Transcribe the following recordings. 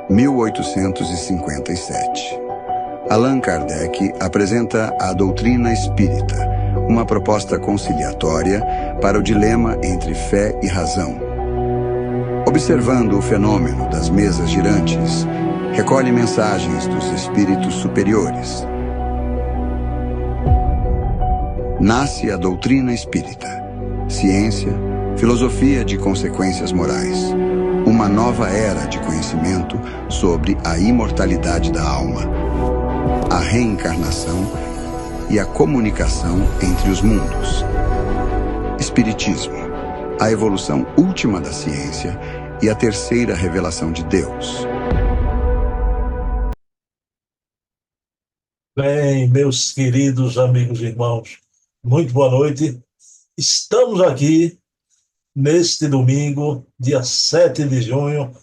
1857. Allan Kardec apresenta a doutrina espírita, uma proposta conciliatória para o dilema entre fé e razão. Observando o fenômeno das mesas girantes, recolhe mensagens dos espíritos superiores. Nasce a doutrina espírita, ciência, filosofia de consequências morais, uma nova era de conhecimento sobre a imortalidade da alma, a reencarnação e a comunicação entre os mundos. Espiritismo, a evolução última da ciência e a terceira revelação de Deus. Bem, meus queridos amigos e irmãos, muito boa noite. Estamos aqui neste domingo, dia 7 de junho,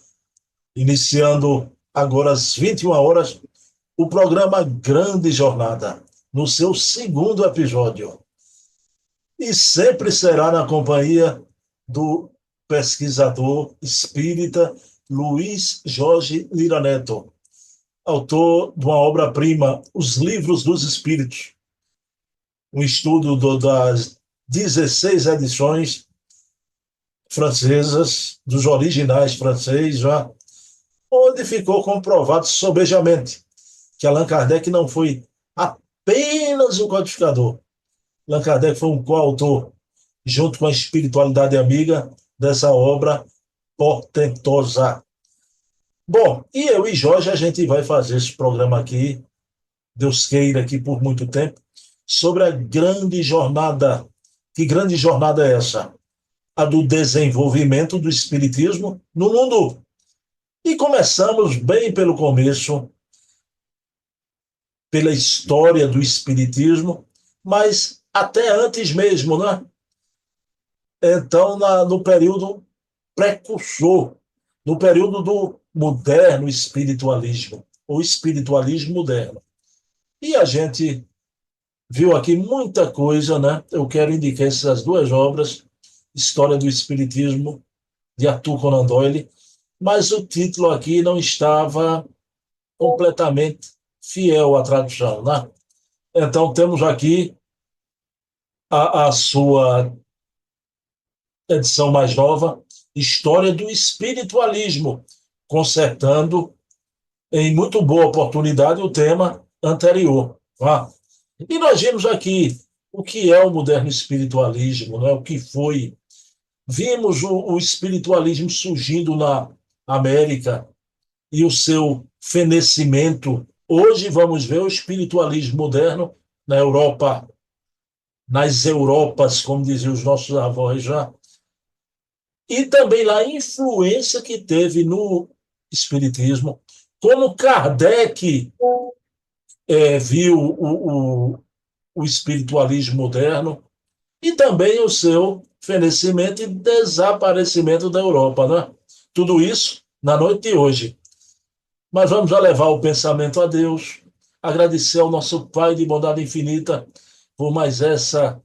iniciando agora às 21 horas, o programa Grande Jornada, no seu segundo episódio. E sempre será na companhia do pesquisador espírita Luiz Jorge Lira Neto, autor de uma obra-prima, Os Livros dos Espíritos, um estudo das 16 edições francesas, dos originais franceses, já, onde ficou comprovado sobejamente que Allan Kardec não foi apenas o codificador. Allan Kardec foi um coautor, junto com a espiritualidade amiga, dessa obra portentosa. Bom, e eu e Jorge, a gente vai fazer esse programa aqui, Deus queira, aqui por muito tempo, sobre a grande jornada. Que grande jornada é essa? A do desenvolvimento do espiritismo no mundo. E começamos bem pelo começo, pela história do espiritismo, mas até antes mesmo, né? Então, no período precursor, no período do moderno espiritualismo, ou espiritualismo moderno. E a gente viu aqui muita coisa, né? Eu quero indicar essas duas obras, História do Espiritismo, de Arthur Conan Doyle, mas o título aqui não estava completamente fiel à tradução, né? Então temos aqui a sua edição mais nova, História do Espiritualismo, consertando em muito boa oportunidade o tema anterior. Tá? E nós vimos aqui o que é o moderno espiritualismo, né? O que foi. Vimos o espiritualismo surgindo na América e o seu fenecimento. Hoje vamos ver o espiritualismo moderno na Europa, nas Europas, como diziam os nossos avós já. E também lá a influência que teve no espiritismo, como Kardec viu o espiritualismo moderno e também o seu fenecimento e desaparecimento da Europa, né? Tudo isso na noite de hoje. Mas vamos já levar o pensamento a Deus, agradecer ao nosso Pai de bondade infinita por mais essa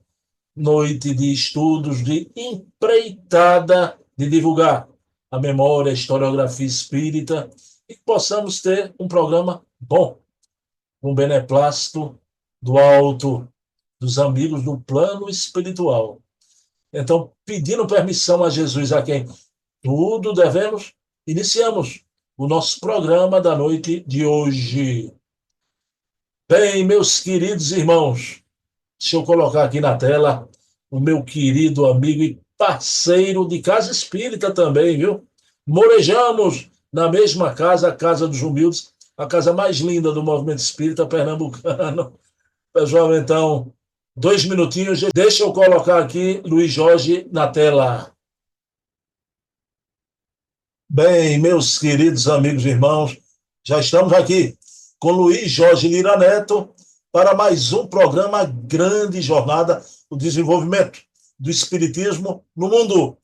noite de estudos, de empreitada de divulgar a memória, a historiografia espírita e que possamos ter um programa bom, com beneplácito do alto, dos amigos do plano espiritual. Então, pedindo permissão a Jesus, a quem tudo devemos, iniciamos o nosso programa da noite de hoje. Bem, meus queridos irmãos, deixa eu colocar aqui na tela o meu querido amigo e parceiro de Casa Espírita também, viu? Morejamos na mesma casa, a Casa dos Humildes, a casa mais linda do movimento espírita pernambucano. Pessoal, então, 2 minutinhos, deixa eu colocar aqui Luiz Jorge na tela. Bem, meus queridos amigos e irmãos, já estamos aqui com Luiz Jorge Lira Neto para mais um programa Grande Jornada, o desenvolvimento do espiritismo no mundo.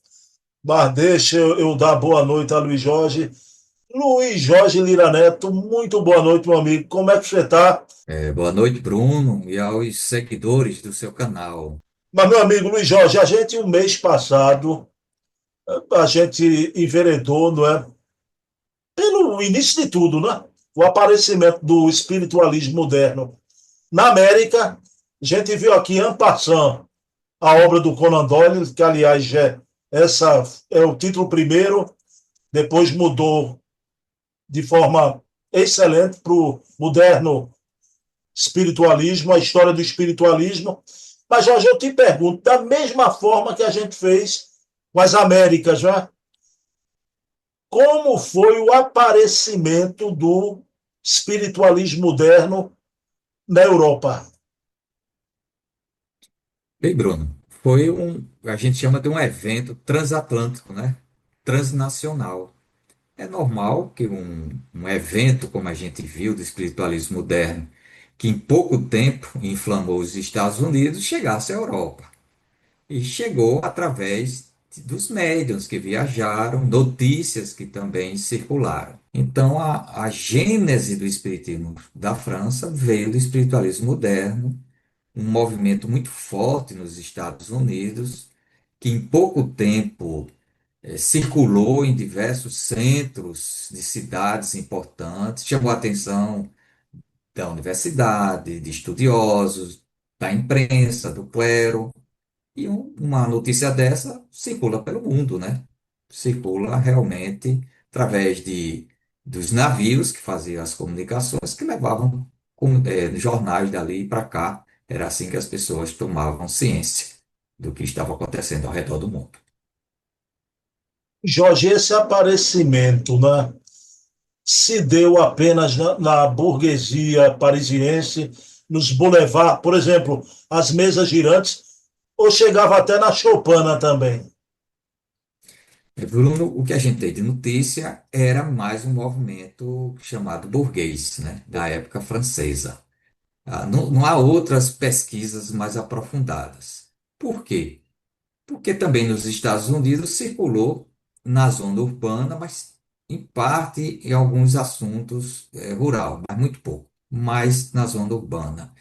Mas deixa eu dar boa noite a Luiz Jorge. Luiz Jorge Lira Neto, muito boa noite, meu amigo. Como é que você está? Boa noite, Bruno, e aos seguidores do seu canal. Mas, meu amigo Luiz Jorge, a gente, o mês passado, a gente enveredou, não é? o início de tudo, né? O aparecimento do espiritualismo moderno na América. A gente viu aqui, en passant, a obra do Conan Doyle, que, aliás, essa é o título primeiro, depois mudou de forma excelente para o moderno espiritualismo, a história do espiritualismo. Mas, Jorge, eu te pergunto, da mesma forma que a gente fez com as Américas, né? Como foi o aparecimento do espiritualismo moderno na Europa? Bem, Bruno, a gente chama de um evento transatlântico, né? Transnacional. É normal que um evento, como a gente viu do espiritualismo moderno, que em pouco tempo inflamou os Estados Unidos, chegasse à Europa. E chegou através dos médiuns que viajaram, notícias que também circularam. Então, a gênese do espiritismo da França veio do espiritualismo moderno, um movimento muito forte nos Estados Unidos, que em pouco tempo circulou em diversos centros de cidades importantes, chamou a atenção da universidade, de estudiosos, da imprensa, do clero. E uma notícia dessa circula pelo mundo, né? Circula realmente através dos navios que faziam as comunicações, que levavam jornais dali para cá. Era assim que as pessoas tomavam ciência do que estava acontecendo ao redor do mundo. Jorge, esse aparecimento, né, se deu apenas na burguesia parisiense, nos boulevards, por exemplo, as mesas girantes, ou chegava até na Choupana também? Bruno, o que a gente tem de notícia era mais um movimento chamado burguês, né, da época francesa. Não há outras pesquisas mais aprofundadas. Por quê? Porque também nos Estados Unidos circulou na zona urbana, mas em parte em alguns assuntos rural, mas muito pouco, mais na zona urbana.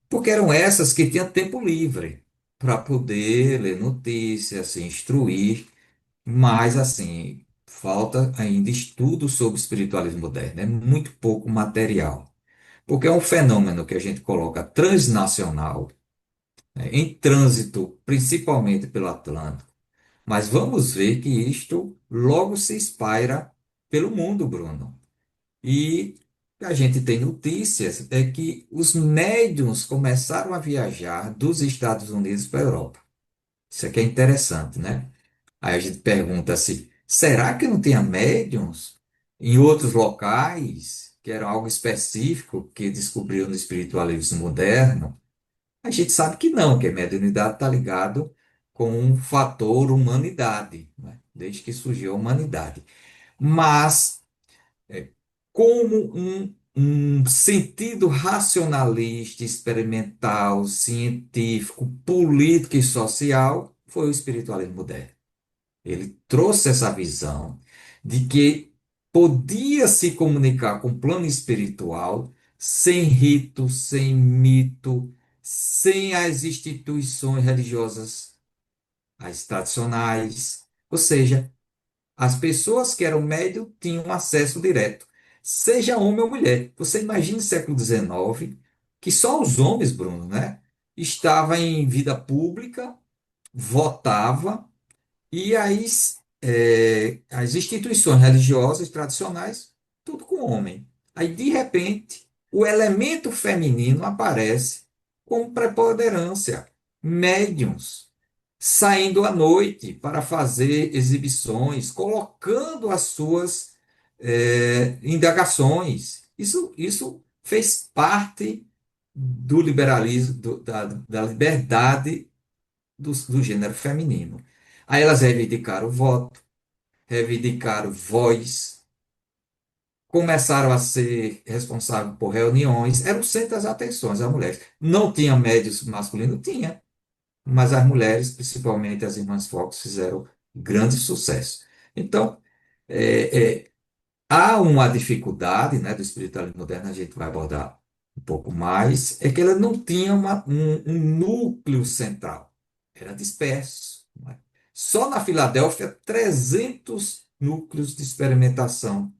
Porque eram essas que tinham tempo livre para poder ler notícias, se instruir, mas assim, falta ainda estudo sobre espiritualismo moderno, é muito pouco material. Porque é um fenômeno que a gente coloca transnacional, né, em trânsito, principalmente pelo Atlântico. Mas vamos ver que isto logo se espalha pelo mundo, Bruno. E a gente tem notícias é que os médiuns começaram a viajar dos Estados Unidos para a Europa. Isso aqui é interessante, né? Aí a gente pergunta se será que não tinha médiuns em outros locais, que eram algo específico que descobriu no espiritualismo moderno? A gente sabe que não, que a mediunidade está ligado com um fator humanidade, né? Desde que surgiu a humanidade. Mas, como um sentido racionalista, experimental, científico, político e social, foi o espiritualismo moderno. Ele trouxe essa visão de que podia se comunicar com o plano espiritual sem rito, sem mito, sem as instituições religiosas, as tradicionais. Ou seja, as pessoas que eram médium tinham acesso direto, seja homem ou mulher. Você imagina no século XIX, que só os homens, Bruno, né, estavam em vida pública, votava e as instituições religiosas tradicionais, tudo com homem. Aí, de repente, o elemento feminino aparece com preponderância. Médiuns saindo à noite para fazer exibições, colocando as suas indagações. Isso fez parte do liberalismo, da liberdade do gênero feminino. Aí elas reivindicaram o voto, reivindicaram voz, começaram a ser responsáveis por reuniões, eram centro das atenções as mulheres. Não tinha médios masculinos? Tinha, mas as mulheres, principalmente as irmãs Fox, fizeram grande sucesso. Então, é, é, há uma dificuldade, né, do espiritualismo moderno, a gente vai abordar um pouco mais, é que ela não tinha um núcleo central, era disperso. Não é? Só na Filadélfia, 300 núcleos de experimentação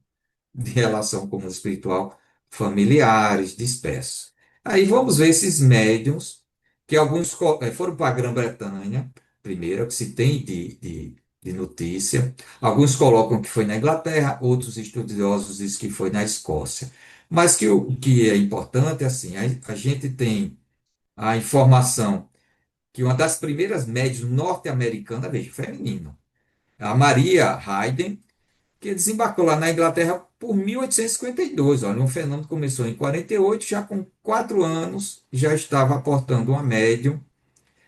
de relação com o mundo espiritual, familiares, dispersos. Aí vamos ver esses médiums, que alguns foram para a Grã-Bretanha, primeiro, que se tem de notícia. Alguns colocam que foi na Inglaterra, outros estudiosos dizem que foi na Escócia. Mas que o que é importante é assim, a gente tem a informação que uma das primeiras médiuns norte-americanas, veja, feminino, a Maria Hayden, que desembarcou lá na Inglaterra por 1852. Olha, um fenômeno que começou em 48, já com 4 anos, já estava aportando uma médium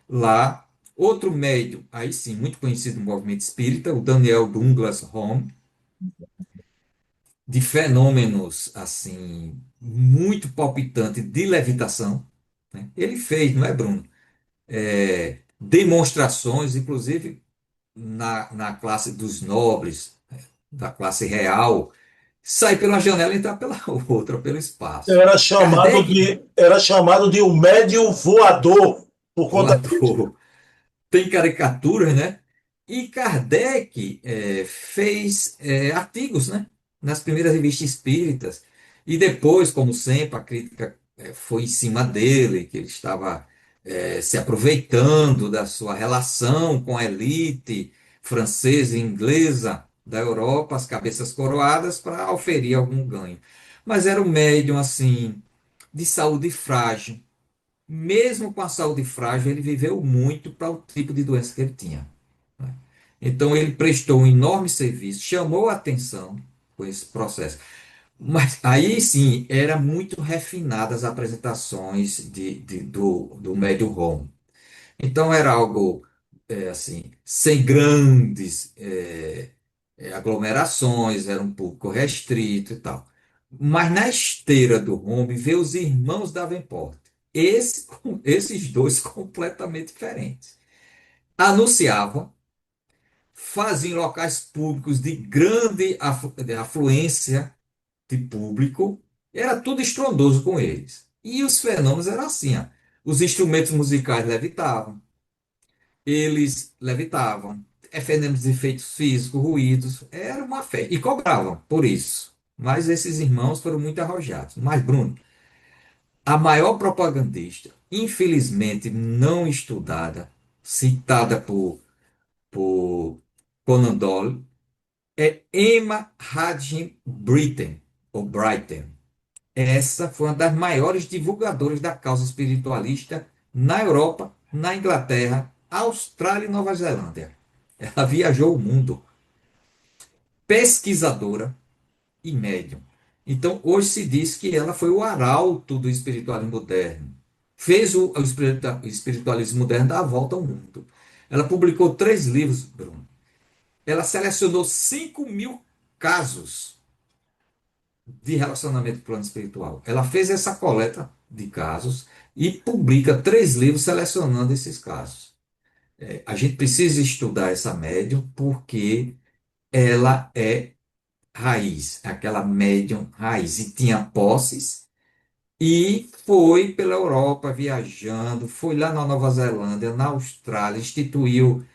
lá. Outro médium, aí sim, muito conhecido no movimento espírita, o Daniel Douglas Home, de fenômenos assim muito palpitantes de levitação, né? Ele fez, não é, Bruno? Demonstrações, inclusive na classe dos nobres, da classe real, sair pela janela e entrar pela outra, pelo espaço. Kardec Era chamado de um médium voador por conta disso. voador. Tem caricaturas, né? E Kardec fez artigos, né? Nas primeiras revistas espíritas. E depois, como sempre, a crítica foi em cima dele, que ele estava se aproveitando da sua relação com a elite francesa e inglesa da Europa, as cabeças coroadas, para auferir algum ganho. Mas era um médium, assim, de saúde frágil. Mesmo com a saúde frágil, ele viveu muito para o tipo de doença que ele tinha, né? Então, ele prestou um enorme serviço, chamou a atenção com esse processo. Mas aí sim, era muito refinadas as apresentações do médium Ron. Então, era algo assim, sem grandes aglomerações, era um pouco restrito e tal. Mas na esteira do Home vê os irmãos Davenport. Esses dois completamente diferentes. Anunciavam, faziam em locais públicos de grande de afluência de público, era tudo estrondoso com eles. E os fenômenos eram assim, ó. Os instrumentos musicais levitavam, eles levitavam, fenômenos de efeitos físicos, ruídos, era uma fé. E cobravam por isso. Mas esses irmãos foram muito arrojados. Mas, Bruno, a maior propagandista, infelizmente não estudada, citada por Conan Doyle, é Emma Hadley Britten, ou Brighton. Essa foi uma das maiores divulgadoras da causa espiritualista na Europa, na Inglaterra, Austrália e Nova Zelândia. Ela viajou o mundo, pesquisadora e médium. Então, hoje se diz que ela foi o arauto do espiritualismo moderno. Fez o espiritualismo moderno dar a volta ao mundo. Ela publicou 3 livros, Bruno. Ela selecionou 5.000 casos de relacionamento com o plano espiritual. Ela fez essa coleta de casos e publica 3 livros selecionando esses casos. A gente precisa estudar essa médium porque ela é raiz, aquela médium raiz, e tinha posses, e foi pela Europa viajando, foi lá na Nova Zelândia, na Austrália, instituiu,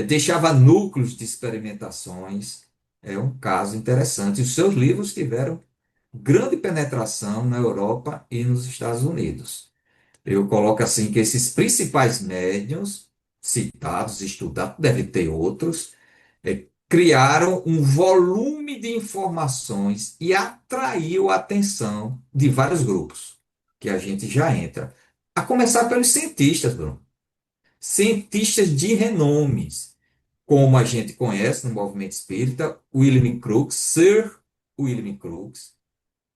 deixava núcleos de experimentações. É um caso interessante. Os seus livros tiveram grande penetração na Europa e nos Estados Unidos. Eu coloco assim que esses principais médiuns citados, estudados, deve ter outros, criaram um volume de informações e atraiu a atenção de vários grupos, que a gente já entra. A começar pelos cientistas, Bruno. Cientistas de renomes, como a gente conhece no movimento espírita, William Crookes, Sir William Crookes.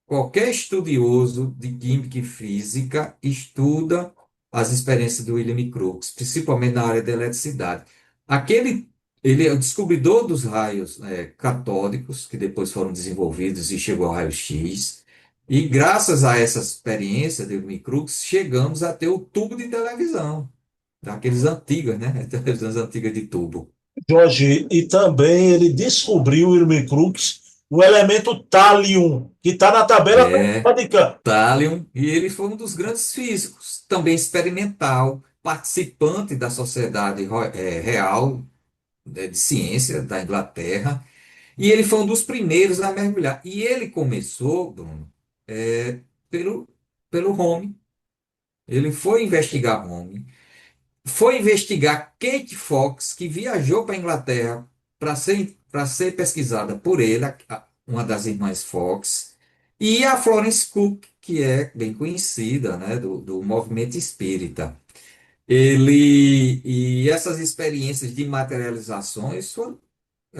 Qualquer estudioso de química e física estuda as experiências do William Crookes, principalmente na área da eletricidade. Aquele, ele é o descobridor dos raios catódicos, que depois foram desenvolvidos e chegou ao raio-x. E graças a essa experiência do William Crookes, chegamos a ter o tubo de televisão, daqueles antigos, né? Televisões antigas de tubo. Jorge, e também ele descobriu, Irving Crooks, o elemento talium, que está na tabela É, periódica. Thalion, e ele foi um dos grandes físicos, também experimental, participante da Sociedade Real de Ciência da Inglaterra, E ele foi um dos primeiros a mergulhar. E ele começou, Bruno, é, pelo, pelo Home. Ele foi investigar Home, foi investigar Kate Fox, que viajou para a Inglaterra para ser pesquisada por ele, uma das irmãs Fox, e a Florence Cook, que é bem conhecida, né, do movimento espírita. E essas experiências de materializações foram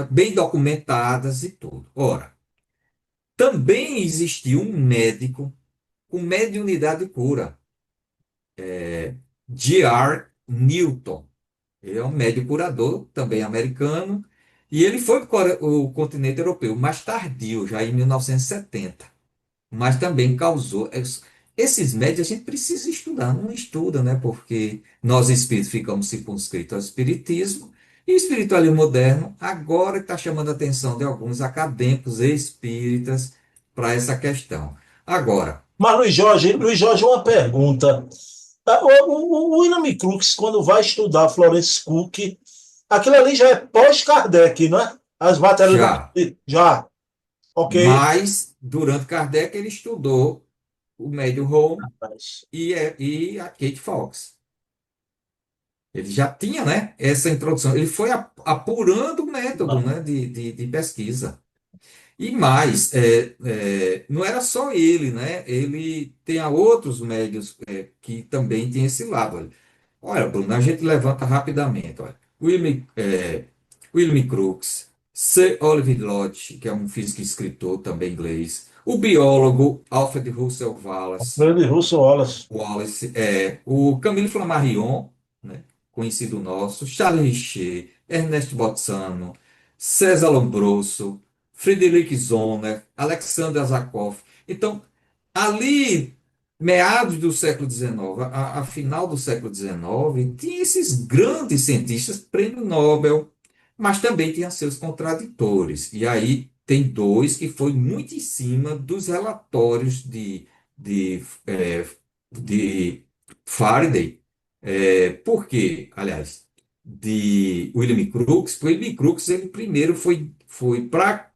bem documentadas e tudo. Ora, também existiu um médico com mediunidade cura, G.R. Newton. Ele é um médico curador, também americano, e ele foi para o continente europeu mais tardio, já em 1970, mas também causou. Esses médios a gente precisa estudar, não estuda, né? Porque nós espíritos ficamos circunscritos ao espiritismo, e o espiritualismo moderno agora está chamando a atenção de alguns acadêmicos espíritas para essa questão. Agora, Mas, Luiz Jorge, uma pergunta. O William Crookes, quando vai estudar Florence Cook, aquilo ali já é pós-Kardec, não é? As materializações. já, Já, ok. mas durante Kardec ele estudou o médium Home Mas, e a Kate Fox. Ele já tinha, né, essa introdução. Ele foi apurando o método, né, de pesquisa. E mais, não era só ele, né? Ele tem outros médios que também tem esse lado. Olha, olha, Bruno, a gente levanta rapidamente. Olha. William Crookes, Sir Oliver Lodge, que é um físico e escritor também inglês, o biólogo Alfred Russel Wallace, Freddy Russell Wallace. o Camille Flammarion, né, conhecido nosso, Charles Richer, Ernest Bolzano, César Lombroso, Friedrich Zoller, Alexander Zakov. Então, ali, meados do século XIX, a final do século XIX, tinha esses grandes cientistas, prêmio Nobel, mas também tinha seus contraditores. E aí tem dois que foi muito em cima dos relatórios de de Faraday, por quê? Aliás, de William Crookes. William Crookes, ele primeiro foi para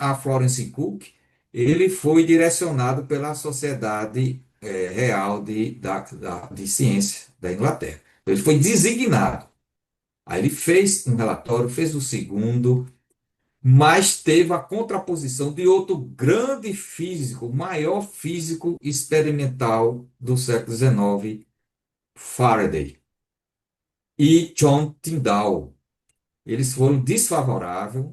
a Florence Cook, ele foi direcionado pela Sociedade Real de Ciência da Inglaterra. Então, ele foi designado. Aí ele fez um relatório, fez o segundo, mas teve a contraposição de outro grande físico, o maior físico experimental do século XIX, Faraday, e John Tyndall. Eles foram desfavoráveis,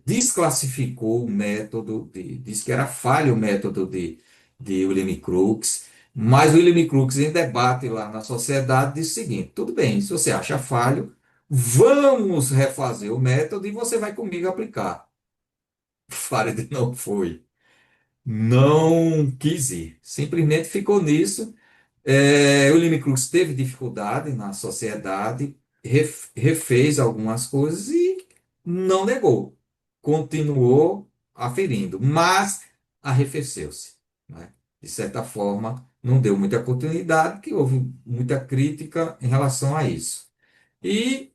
desclassificou o método, disse que era falho o método de William Crookes, mas o William Crookes, em debate lá na sociedade, disse o seguinte: tudo bem, se você acha falho, vamos refazer o método e você vai comigo aplicar. Faraday não foi, não quis ir, simplesmente ficou nisso. O William Crookes teve dificuldade na sociedade, refez algumas coisas e não negou, continuou aferindo, mas arrefeceu-se, né? De certa forma, não deu muita continuidade, que houve muita crítica em relação a isso. E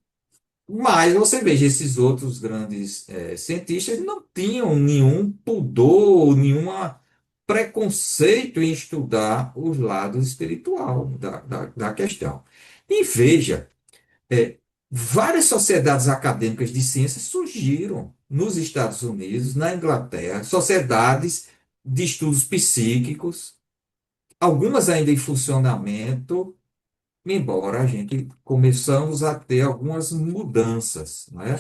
mas você veja, esses outros grandes cientistas não tinham nenhum pudor, nenhum preconceito em estudar os lados espiritual da questão. E veja, é, várias sociedades acadêmicas de ciências surgiram nos Estados Unidos, na Inglaterra, sociedades de estudos psíquicos, algumas ainda em funcionamento, embora a gente começamos a ter algumas mudanças, né,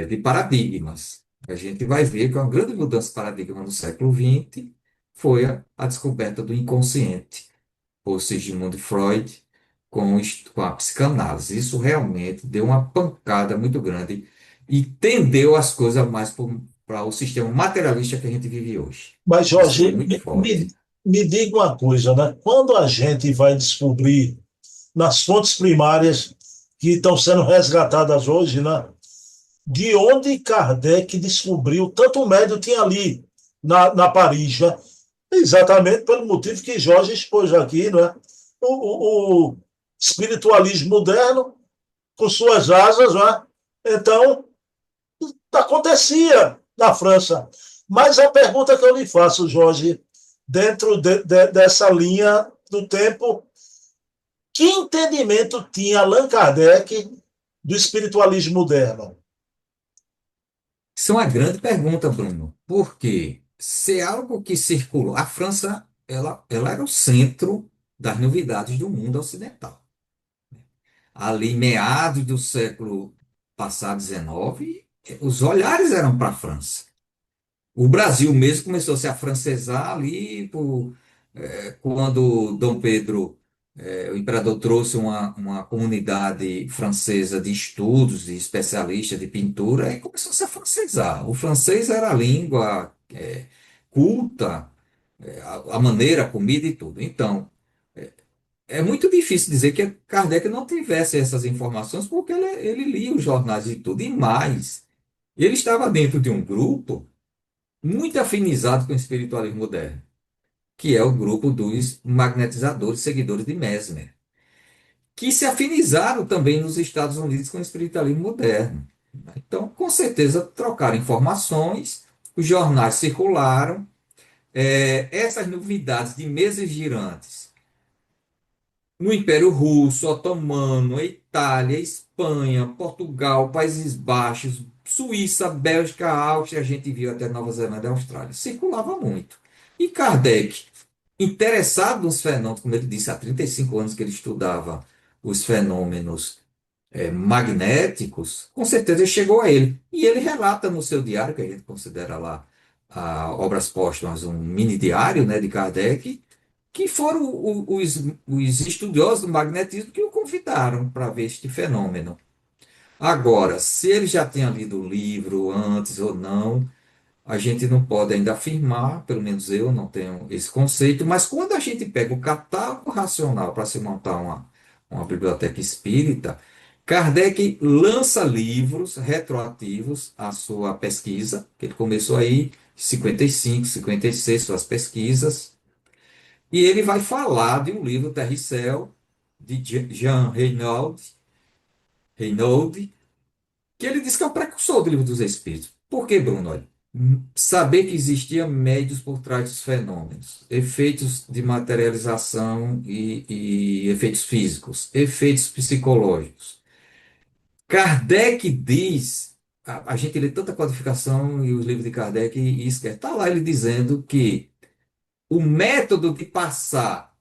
de paradigmas. A gente vai ver que uma grande mudança de paradigma no século XX foi a descoberta do inconsciente, por Sigmund Freud, com a psicanálise. Isso realmente deu uma pancada muito grande e tendeu as coisas mais para o sistema materialista que a gente vive hoje. Mas, Isso foi Jorge, muito forte. me diga uma coisa, né? Quando a gente vai descobrir nas fontes primárias que estão sendo resgatadas hoje, né? De onde Kardec descobriu, tanto o médium tinha ali na Paris, né? Exatamente pelo motivo que Jorge expôs aqui, não é? O espiritualismo moderno, com suas asas, não é? Então, Acontecia na França. Mas a pergunta que eu lhe faço, Jorge, dentro dessa linha do tempo, que entendimento tinha Allan Kardec do espiritualismo moderno? Isso é uma grande pergunta, Bruno. Porque se é algo que circulou, a França, ela era o centro das novidades do mundo ocidental. Ali, meados do século passado, XIX, os olhares eram para a França. O Brasil mesmo começou a se afrancesar ali quando Dom Pedro, o imperador, trouxe uma comunidade francesa de estudos, de especialistas de pintura, e começou a se afrancesar. O francês era a língua culta, a maneira, a comida e tudo. Então, é muito difícil dizer que Kardec não tivesse essas informações, porque ele lia os jornais e tudo, e mais. Ele estava dentro de um grupo muito afinizado com o espiritualismo moderno, que é o grupo dos magnetizadores, seguidores de Mesmer, que se afinizaram também nos Estados Unidos com o espiritualismo moderno. Então, com certeza, trocaram informações, os jornais circularam, essas novidades de mesas girantes no Império Russo, Otomano, Itália, Espanha, Portugal, Países Baixos, Suíça, Bélgica, Áustria, a gente viu até Nova Zelândia e Austrália. Circulava muito. E Kardec, interessado nos fenômenos, como ele disse, há 35 anos que ele estudava os fenômenos magnéticos, com certeza ele chegou a ele. E ele relata no seu diário, que a gente considera lá Obras Póstumas, um mini diário, né, de Kardec, que foram os estudiosos do magnetismo que o convidaram para ver este fenômeno. Agora, se ele já tinha lido o livro antes ou não, a gente não pode ainda afirmar, pelo menos eu não tenho esse conceito, mas quando a gente pega o catálogo racional para se montar uma biblioteca espírita, Kardec lança livros retroativos à sua pesquisa, que ele começou aí em 55, 56, suas pesquisas, e ele vai falar de um livro, Terra e Céu, de Jean Reynaud, que ele diz que é o precursor do Livro dos Espíritos. Por que, Bruno? Olha, saber que existia médios por trás dos fenômenos, efeitos de materialização e efeitos físicos, efeitos psicológicos. Kardec diz, a gente lê tanta codificação e os livros de Kardec e esquece. Está lá ele dizendo que o método de passar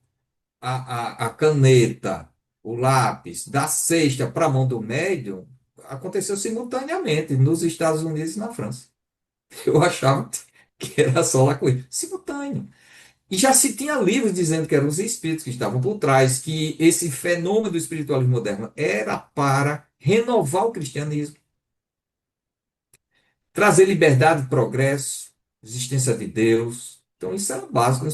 a caneta, o lápis, da cesta para a mão do médium, aconteceu simultaneamente nos Estados Unidos e na França. Eu achava que era só lá com ele. Simultâneo. E já se tinha livros dizendo que eram os espíritos que estavam por trás, que esse fenômeno do espiritualismo moderno era para renovar o cristianismo, trazer liberdade, progresso, existência de Deus. Então, isso era básico no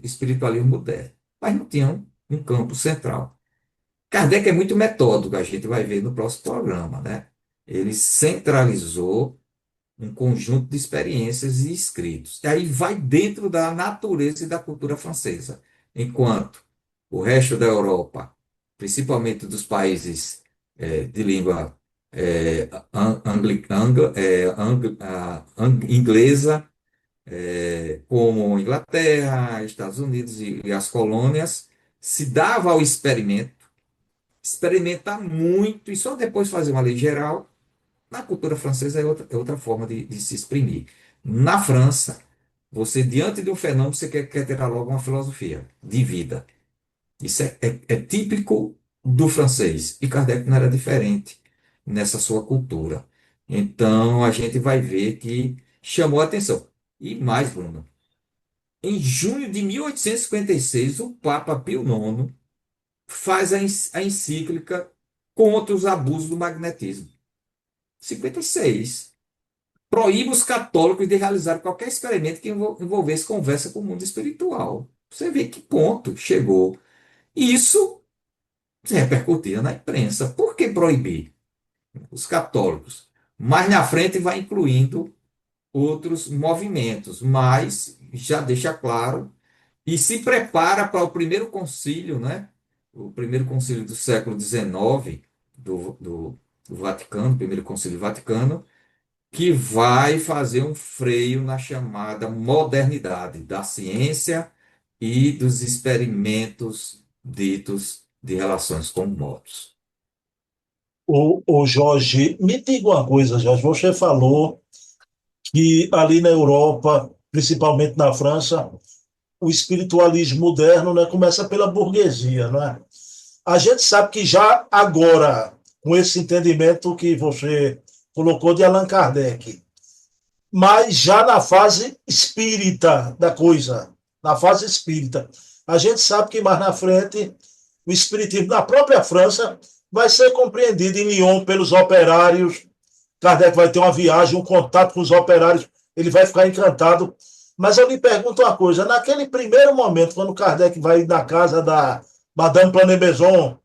espiritualismo moderno. Mas não tinha um campo central. Kardec é muito metódico, a gente vai ver no próximo programa, né? Ele centralizou um conjunto de experiências e escritos. E aí vai dentro da natureza e da cultura francesa. Enquanto o resto da Europa, principalmente dos países de língua inglesa, como Inglaterra, Estados Unidos e as colônias, se dava ao experimento, experimentar muito e só depois fazer uma lei geral. Na cultura francesa é outra forma de se exprimir. Na França, você, diante de um fenômeno, você quer ter logo uma filosofia de vida. Isso é típico do francês. E Kardec não era diferente nessa sua cultura. Então, a gente vai ver que chamou a atenção. E mais, Bruno, em junho de 1856, o Papa Pio IX faz a encíclica contra os abusos do magnetismo. 56. Proíbe os católicos de realizar qualquer experimento que envolvesse conversa com o mundo espiritual. Você vê que ponto chegou. E isso se repercutia na imprensa. Por que proibir os católicos? Mais na frente vai incluindo outros movimentos, mas já deixa claro e se prepara para o primeiro concílio, né? O primeiro concílio do século XIX do Vaticano, o primeiro concílio Vaticano, que vai fazer um freio na chamada modernidade da ciência e dos experimentos ditos de relações com motos. O Jorge, me diga uma coisa, Jorge. Você falou que ali na Europa, principalmente na França, o espiritualismo moderno, né, começa pela burguesia, não é? A gente sabe que já agora, com esse entendimento que você colocou de Allan Kardec, mas já na fase espírita da coisa, na fase espírita, a gente sabe que mais na frente o espiritismo na própria França vai ser compreendido em Lyon pelos operários. Kardec vai ter uma viagem, um contato com os operários, ele vai ficar encantado. Mas eu lhe pergunto uma coisa: naquele primeiro momento, quando Kardec vai na casa da Madame Planet-Maison,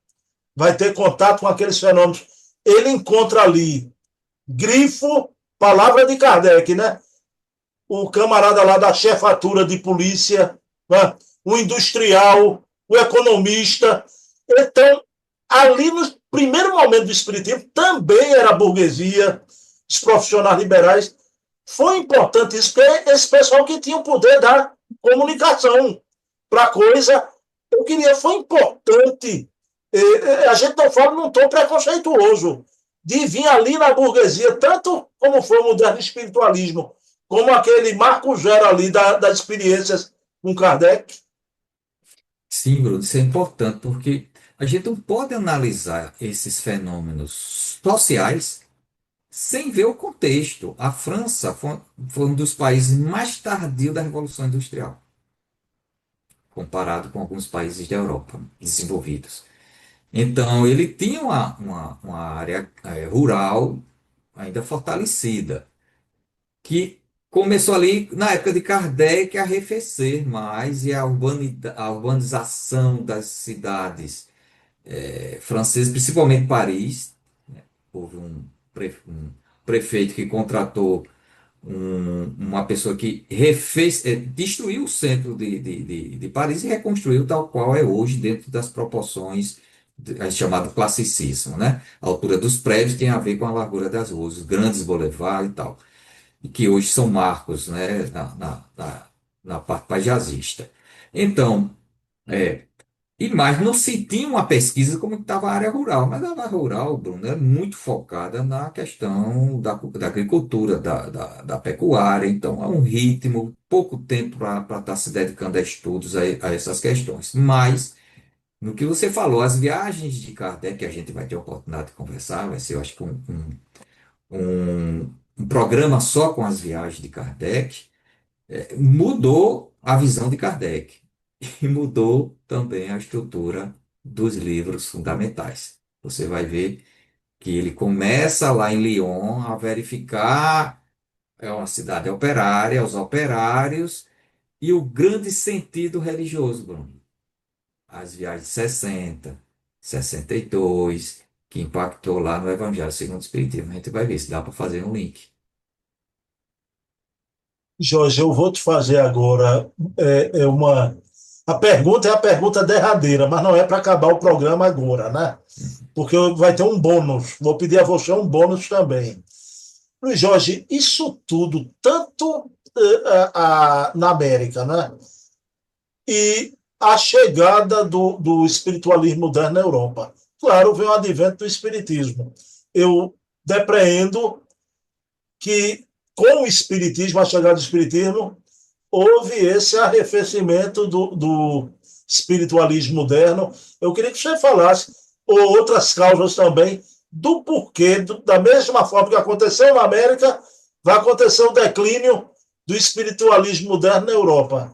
vai ter contato com aqueles fenômenos, ele encontra ali, grifo, palavra de Kardec, né? O camarada lá da chefatura de polícia, né? O industrial, o economista. Então, ali no primeiro momento do espiritismo, também era a burguesia, os profissionais liberais. Foi importante isso, porque esse pessoal que tinha o poder da comunicação para a coisa, eu queria, foi importante. A gente não fala num tom preconceituoso, de vir ali na burguesia, tanto como foi o moderno espiritualismo, como aquele Marco Zero ali das experiências com Kardec. Sim, Bruno, isso é importante porque a gente não pode analisar esses fenômenos sociais sem ver o contexto. A França foi um dos países mais tardios da Revolução Industrial, comparado com alguns países da Europa desenvolvidos. Então, ele tinha uma área rural ainda fortalecida, que começou ali na época de Kardec a arrefecer mais e a urbanização das cidades francesas, principalmente Paris. Houve um prefeito que contratou uma pessoa que refez, destruiu o centro de Paris e reconstruiu tal qual é hoje, dentro das proporções chamado classicismo, né? A altura dos prédios tem a ver com a largura das ruas, os grandes boulevards e tal, e que hoje são marcos, né, na parte paisagista. Então, é, mas não se tinha uma pesquisa como estava a área rural, mas a área rural, Bruno, é muito focada na questão da agricultura, da pecuária, então é um ritmo, pouco tempo para estar se dedicando a estudos a essas questões. Mas, no que você falou, as viagens de Kardec, que a gente vai ter a oportunidade de conversar, vai ser, eu acho que um programa só com as viagens de Kardec, mudou a visão de Kardec e mudou também a estrutura dos livros fundamentais. Você vai ver que ele começa lá em Lyon a verificar, é uma cidade operária, os operários e o grande sentido religioso, Bruno. As viagens de 62, que impactou lá no Evangelho segundo o Espiritismo. A gente vai ver se dá para fazer um link. Jorge, eu vou te fazer agora uma. A pergunta é a pergunta derradeira, mas não é para acabar o programa agora, né? Porque vai ter um bônus. Vou pedir a você um bônus também. Luiz Jorge, isso tudo, tanto na América, né? E a chegada do espiritualismo moderno na Europa. Claro, vem o advento do espiritismo. Eu depreendo que, com o espiritismo, a chegada do espiritismo, houve esse arrefecimento do espiritualismo moderno. Eu queria que você falasse, ou outras causas também, do porquê, da mesma forma que aconteceu na América, vai acontecer o declínio do espiritualismo moderno na Europa.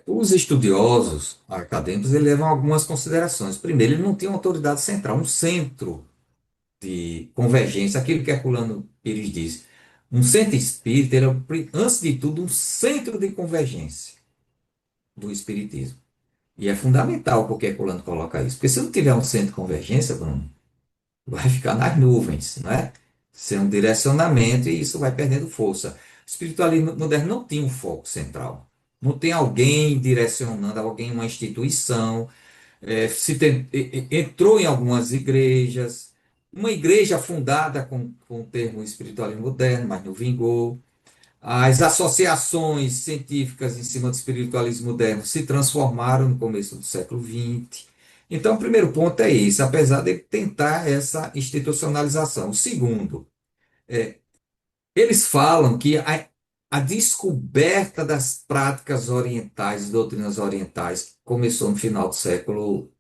Os estudiosos acadêmicos eles levam algumas considerações. Primeiro, ele não tinha uma autoridade central, um centro de convergência, aquilo que Herculano Pires diz. Um centro espírita era, antes de tudo, um centro de convergência do espiritismo. E é fundamental porque Herculano coloca isso. Porque se não tiver um centro de convergência, Bruno, vai ficar nas nuvens, não é? Sem um direcionamento e isso vai perdendo força. O espiritualismo moderno não tinha um foco central. Não tem alguém direcionando, alguém, uma instituição. Entrou em algumas igrejas, uma igreja fundada com o termo espiritualismo moderno, mas não vingou. As associações científicas em cima do espiritualismo moderno se transformaram no começo do século XX. Então, o primeiro ponto é esse, apesar de tentar essa institucionalização. O segundo, eles falam que a descoberta das práticas orientais, doutrinas orientais, começou no final do século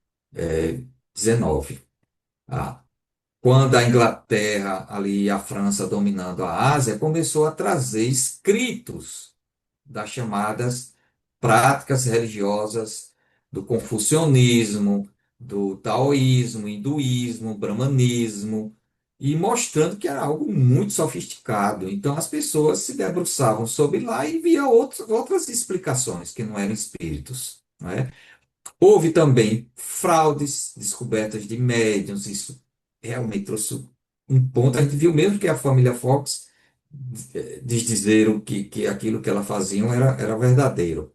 XIX. Quando a Inglaterra, ali a França dominando a Ásia, começou a trazer escritos das chamadas práticas religiosas do confucionismo, do taoísmo, hinduísmo, brahmanismo, e mostrando que era algo muito sofisticado. Então as pessoas se debruçavam sobre lá e via outras explicações que não eram espíritos, não é? Houve também fraudes, descobertas de médiuns, isso realmente trouxe um ponto. A gente viu mesmo que a família Fox dizer que aquilo que ela faziam era verdadeiro.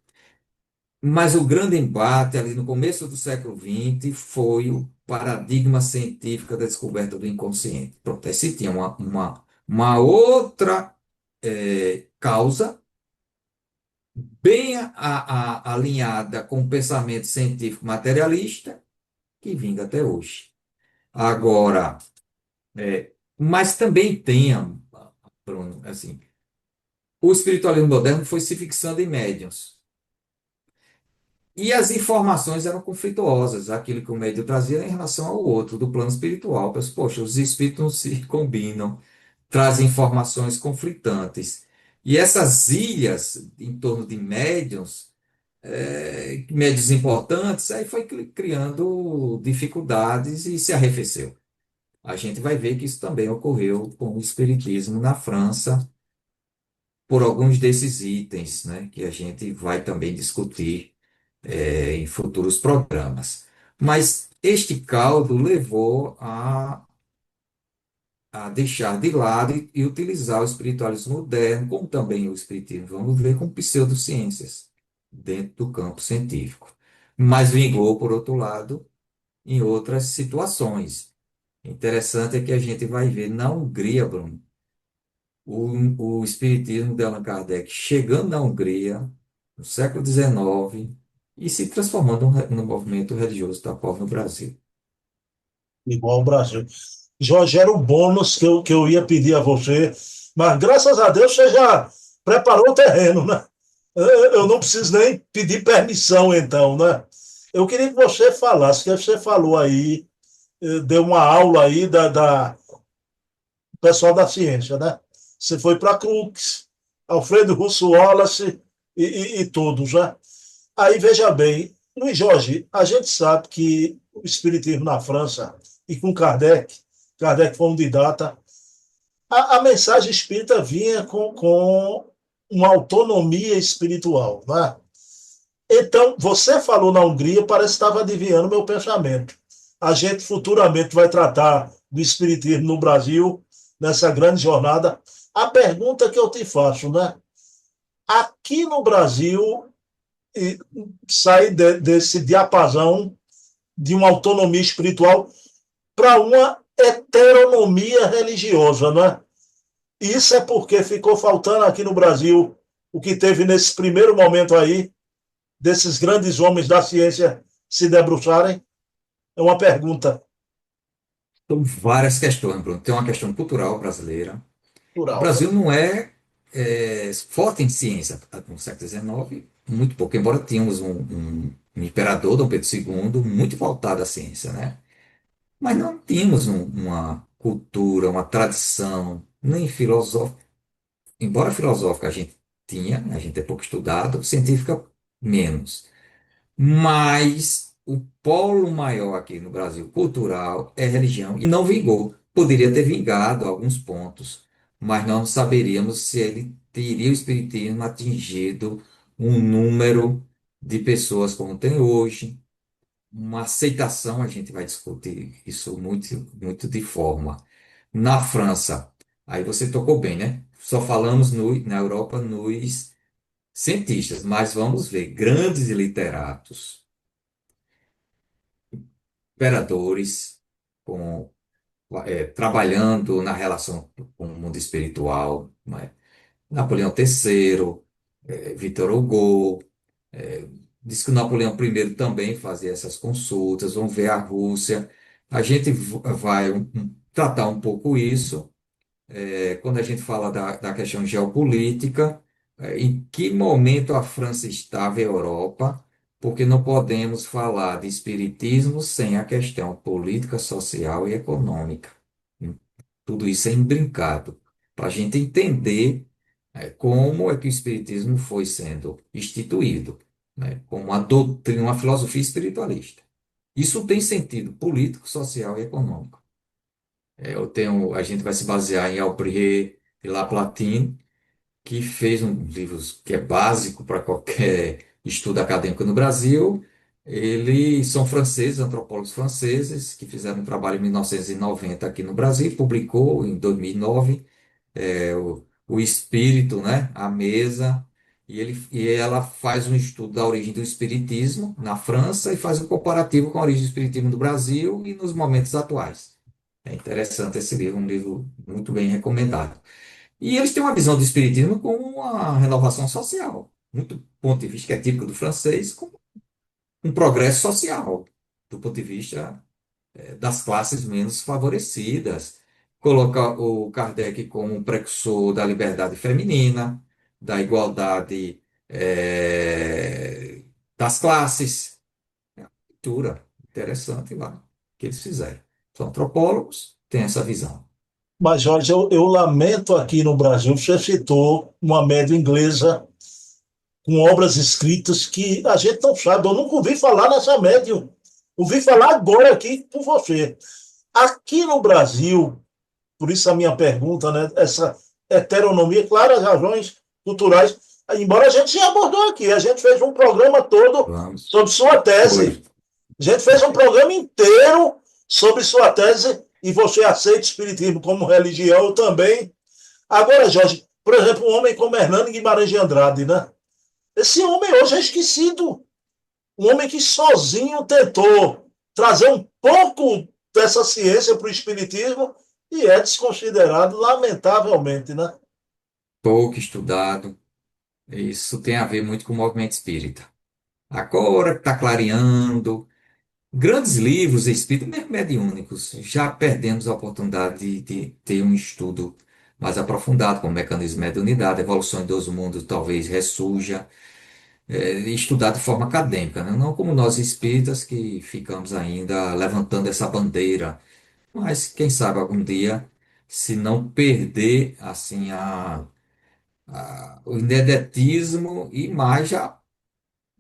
Mas o grande embate ali no começo do século XX foi o paradigma científico da descoberta do inconsciente. Pronto, aí se tinha uma outra causa bem alinhada com o pensamento científico materialista que vinga até hoje. Agora, mas também tem, Bruno, assim, o espiritualismo moderno foi se fixando em médiuns. E as informações eram conflituosas, aquilo que o médium trazia em relação ao outro, do plano espiritual. Mas, poxa, os espíritos não se combinam, trazem informações conflitantes. E essas ilhas em torno de médiuns, médiuns importantes, aí foi criando dificuldades e se arrefeceu. A gente vai ver que isso também ocorreu com o espiritismo na França, por alguns desses itens, né, que a gente vai também discutir em futuros programas. Mas este caldo levou a deixar de lado e utilizar o espiritualismo moderno, como também o espiritismo, vamos ver, com pseudociências dentro do campo científico. Mas vingou, por outro lado, em outras situações. Interessante é que a gente vai ver na Hungria, Bruno, o espiritismo de Allan Kardec chegando na Hungria, no século XIX, e se transformando no movimento religioso da povo no Brasil. Igual ao Brasil. Jorge, era um bônus que eu ia pedir a você, mas graças a Deus você já preparou o terreno, né? Eu não preciso nem pedir permissão, então, né? Eu queria que você falasse, que você falou aí, deu uma aula aí da pessoal da ciência, né? Você foi para Crookes, Alfredo Russo Wallace e todos, né? Aí veja bem, Luiz Jorge, a gente sabe que o espiritismo na França e com Kardec foi um didata, a mensagem espírita vinha com uma autonomia espiritual, né? Então, você falou na Hungria, parece que estava adivinhando meu pensamento. A gente futuramente vai tratar do espiritismo no Brasil, nessa grande jornada. A pergunta que eu te faço, né? Aqui no Brasil, sair desse diapasão de uma autonomia espiritual para uma heteronomia religiosa, né? Isso é porque ficou faltando aqui no Brasil o que teve nesse primeiro momento aí, desses grandes homens da ciência se debruçarem? É uma pergunta São várias questões, Bruno. Tem uma questão cultural brasileira. O plural, né? Brasil não é forte em ciência no século XIX, muito pouco, embora tínhamos um imperador, Dom Pedro II, muito voltado à ciência, né? Mas não tínhamos uma cultura, uma tradição, nem filosófica. Embora filosófica a gente tinha, a gente é pouco estudado, científica menos. Mas o polo maior aqui no Brasil, cultural, é religião, e não vingou. Poderia ter vingado alguns pontos, mas não saberíamos se ele teria o espiritismo atingido um número de pessoas como tem hoje. Uma aceitação, a gente vai discutir isso muito, muito de forma. Na França, aí você tocou bem, né? Só falamos na Europa nos cientistas, mas vamos ver grandes literatos, imperadores, com trabalhando na relação com o mundo espiritual, não é? Napoleão III, Victor Hugo, é, diz que o Napoleão I também fazia essas consultas, vamos ver a Rússia. A gente vai tratar um pouco isso, quando a gente fala da questão geopolítica, em que momento a França estava em Europa, porque não podemos falar de espiritismo sem a questão política, social e econômica. Tudo isso é imbrincado, para a gente entender, como é que o espiritismo foi sendo instituído, né, como uma doutrina, uma filosofia espiritualista. Isso tem sentido político, social e econômico. A gente vai se basear em Albrier e Laplatine, que fez um livro que é básico para qualquer estudo acadêmico no Brasil. Eles são franceses, antropólogos franceses, que fizeram um trabalho em 1990 aqui no Brasil, publicou em 2009, o Espírito, né, a Mesa, e ela faz um estudo da origem do Espiritismo na França e faz um comparativo com a origem do Espiritismo no Brasil e nos momentos atuais. É interessante esse livro, um livro muito bem recomendado. E eles têm uma visão do espiritismo como uma renovação social, muito do ponto de vista que é típico do francês, como um progresso social, do ponto de vista das classes menos favorecidas. Coloca o Kardec como um precursor da liberdade feminina, da igualdade das classes. É uma leitura interessante lá que eles fizeram. São antropólogos, têm essa visão. Mas, Jorge, eu lamento aqui no Brasil, você citou uma média inglesa com obras escritas que a gente não sabe. Eu nunca ouvi falar nessa médium. Ouvi falar agora aqui por você. Aqui no Brasil, por isso a minha pergunta, né? Essa heteronomia, claro, as razões culturais, embora a gente já abordou aqui, a gente fez um programa todo Vamos. sobre sua tese. Foi. A gente fez um programa inteiro sobre sua tese e você aceita o espiritismo como religião, eu também. Agora, Jorge, por exemplo, um homem como Hernando Guimarães de Andrade, né? Esse homem hoje é esquecido. Um homem que sozinho tentou trazer um pouco dessa ciência para o espiritismo e é desconsiderado, lamentavelmente, né? Pouco estudado. Isso tem a ver muito com o movimento espírita. Agora que está clareando, grandes livros espíritas, mesmo mediúnicos, já perdemos a oportunidade de ter um estudo mais aprofundado, como mecanismo de mediunidade, evolução dos mundos talvez ressurja, e estudar de forma acadêmica, né? Não como nós espíritas que ficamos ainda levantando essa bandeira, mas quem sabe algum dia, se não perder assim o inedetismo e mais já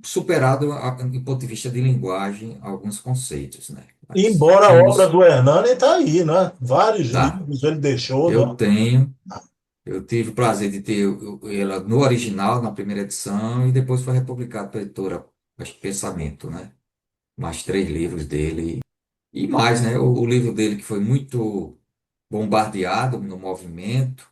superado do ponto de vista de linguagem alguns conceitos, né? Mas Embora a obra temos, do Hernani está aí, né? Vários tá, livros ele deixou, eu né? tenho, eu tive o prazer de ter ela no original, na primeira edição, e depois foi republicado pela editora, acho que Pensamento, né? Mais três livros dele, e mais, né? O livro dele que foi muito bombardeado no movimento,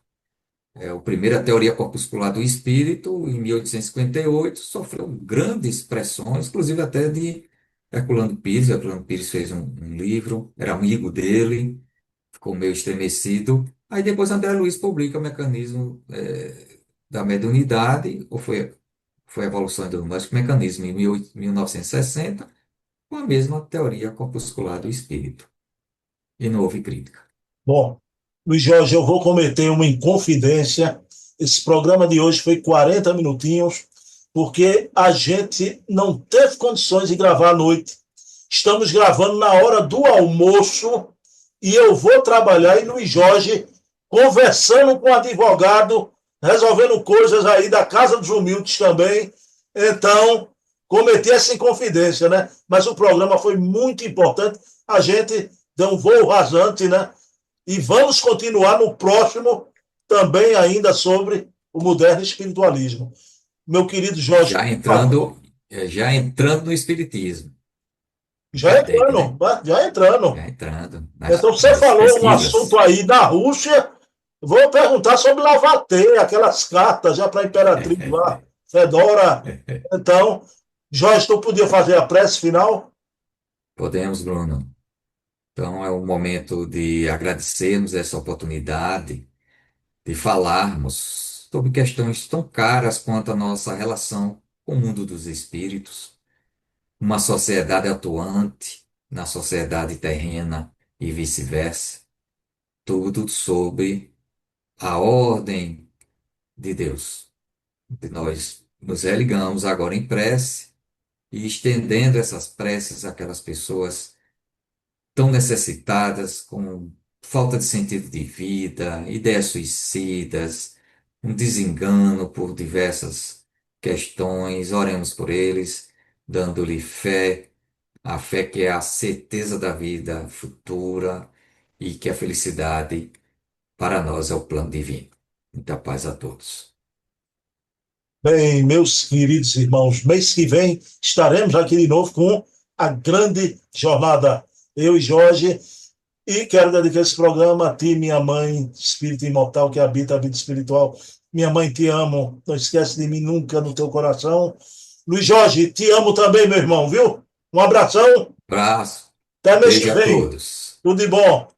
o primeiro, a Teoria Corpuscular do Espírito, em 1858, sofreu grandes pressões, inclusive até de Herculano Pires. Herculano Pires fez um livro, era amigo dele, ficou meio estremecido. Aí depois André Luiz publica o Mecanismo da Mediunidade, ou foi a Evolução do Mecanismo, em 1960, com a mesma Teoria Corpuscular do Espírito. E não houve crítica. Bom, Luiz Jorge, eu vou cometer uma inconfidência. Esse programa de hoje foi 40 minutinhos, porque a gente não teve condições de gravar à noite. Estamos gravando na hora do almoço e eu vou trabalhar e Luiz Jorge conversando com o advogado, resolvendo coisas aí da Casa dos Humildes também. Então, cometi essa inconfidência, né? Mas o programa foi muito importante. A gente deu um voo rasante, né? E vamos continuar no próximo, também ainda sobre o moderno espiritualismo. Meu querido Jorge, Já por favor. entrando, já entrando no Espiritismo, Já Kardec, entrando, né? né? Já entrando. Já entrando Então, você nas falou um assunto pesquisas. aí da Rússia. Vou perguntar sobre Lavater, aquelas cartas já para a Imperatriz lá, Fedora. Então, Jorge, tu podia fazer a prece final? Podemos, Bruno. Então é o momento de agradecermos essa oportunidade de falarmos sobre questões tão caras quanto a nossa relação com o mundo dos espíritos, uma sociedade atuante na sociedade terrena e vice-versa, tudo sobre a ordem de Deus. Nós nos religamos agora em prece e estendendo essas preces àquelas pessoas tão necessitadas, com falta de sentido de vida, ideias suicidas, um desengano por diversas questões. Oremos por eles, dando-lhe fé, a fé que é a certeza da vida futura e que a felicidade para nós é o plano divino. Muita paz a todos. Bem, meus queridos irmãos, mês que vem estaremos aqui de novo com a grande jornada. Eu e Jorge, e quero dedicar esse programa a ti, minha mãe, espírito imortal que habita a vida espiritual. Minha mãe, te amo. Não esquece de mim nunca no teu coração. Luiz Jorge, te amo também, meu irmão, viu? Um abração. Abraço, Até mês que beijo a vem. todos. Tudo de bom.